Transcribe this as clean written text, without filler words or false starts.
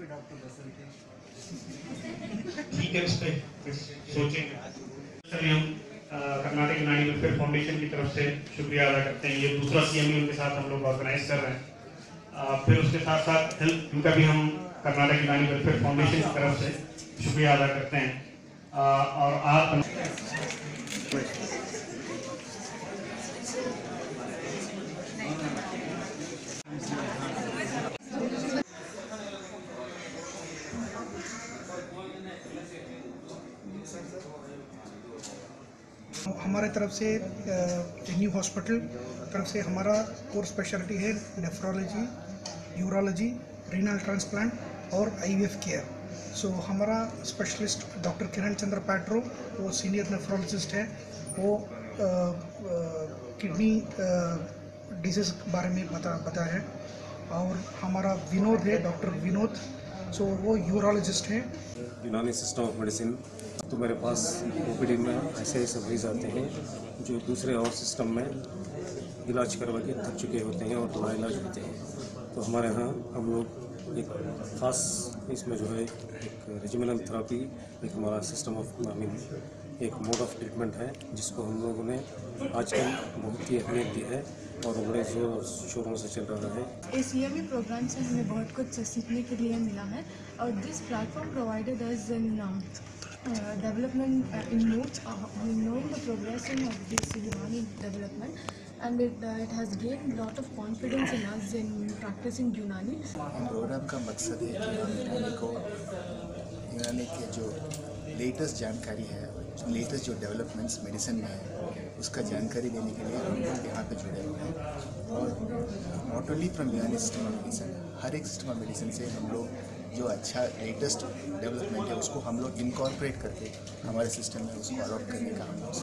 ठीक है, इस पे सोचेंगे। सर हम कर्नाटक यूनानी वेलफेयर फाउंडेशन की तरफ से शुक्रिया अदा करते हैं। ये दूसरा CME उनके साथ हम लोग ऑर्गेनाइज कर रहे हैं। फिर उसके साथ साथ हेल्थ उनका भी हम कर्नाटक यूनानी वेलफेयर फाउंडेशन की तरफ से शुक्रिया अदा करते हैं। और आप हमारे तरफ से न्यू हॉस्पिटल तरफ से हमारा कोर स्पेशलिटी है नेफ्रोलॉजी, यूरोलॉजी, रीनल ट्रांसप्लांट और IVF केयर। सो हमारा स्पेशलिस्ट डॉक्टर किरण चंद्र पैट्रो, वो सीनियर नेफ्रोलॉजिस्ट है। वो किडनी डिजीज़ के बारे में पता है। और हमारा विनोद है, डॉक्टर विनोद, सो वो यूरोलॉजिस्ट हैं। यूनानी सिस्टम ऑफ मेडिसिन। तो मेरे पास OPD में ऐसे ऐसे मरीज आते हैं जो दूसरे और सिस्टम में इलाज करवा के थक चुके होते हैं और दोबारा इलाज होते हैं। तो हमारे यहाँ हम लोग एक ख़ास इसमें जो है एक रेजिमिनल थेरेपी, एक हमारा सिस्टम ऑफ एक मोड ऑफ ट्रीटमेंट है जिसको हम लोगों ने आजकल बहुत ही अहमियत दी है और बड़े जोर शोरों से चल रहा है। इस CME प्रोग्राम से हमें बहुत कुछ सीखने के लिए मिला है और this platform provided us in development in knowing the progression of this Unani development, and it has gained a lot of confidence in us in practicing Unani. Program का मकसद है कि यूनानी के जो लेटेस्ट जानकारी है, लेटेस्ट जो डेवलपमेंट्स मेडिसिन में है, उसका जानकारी देने के लिए हम लोग यहाँ पे जुड़े हुए हैं। और नॉट ओनली फ्रॉम यूनानी सिस्टम ऑफ मेडिसिन, हर एक सिस्टम ऑफ मेडिसिन से हम लोग जो अच्छा लेटेस्ट डेवलपमेंट है उसको हम लोग इनकॉर्पोरेट करके हमारे सिस्टम में उसको अडॉप्ट करने का हम लोग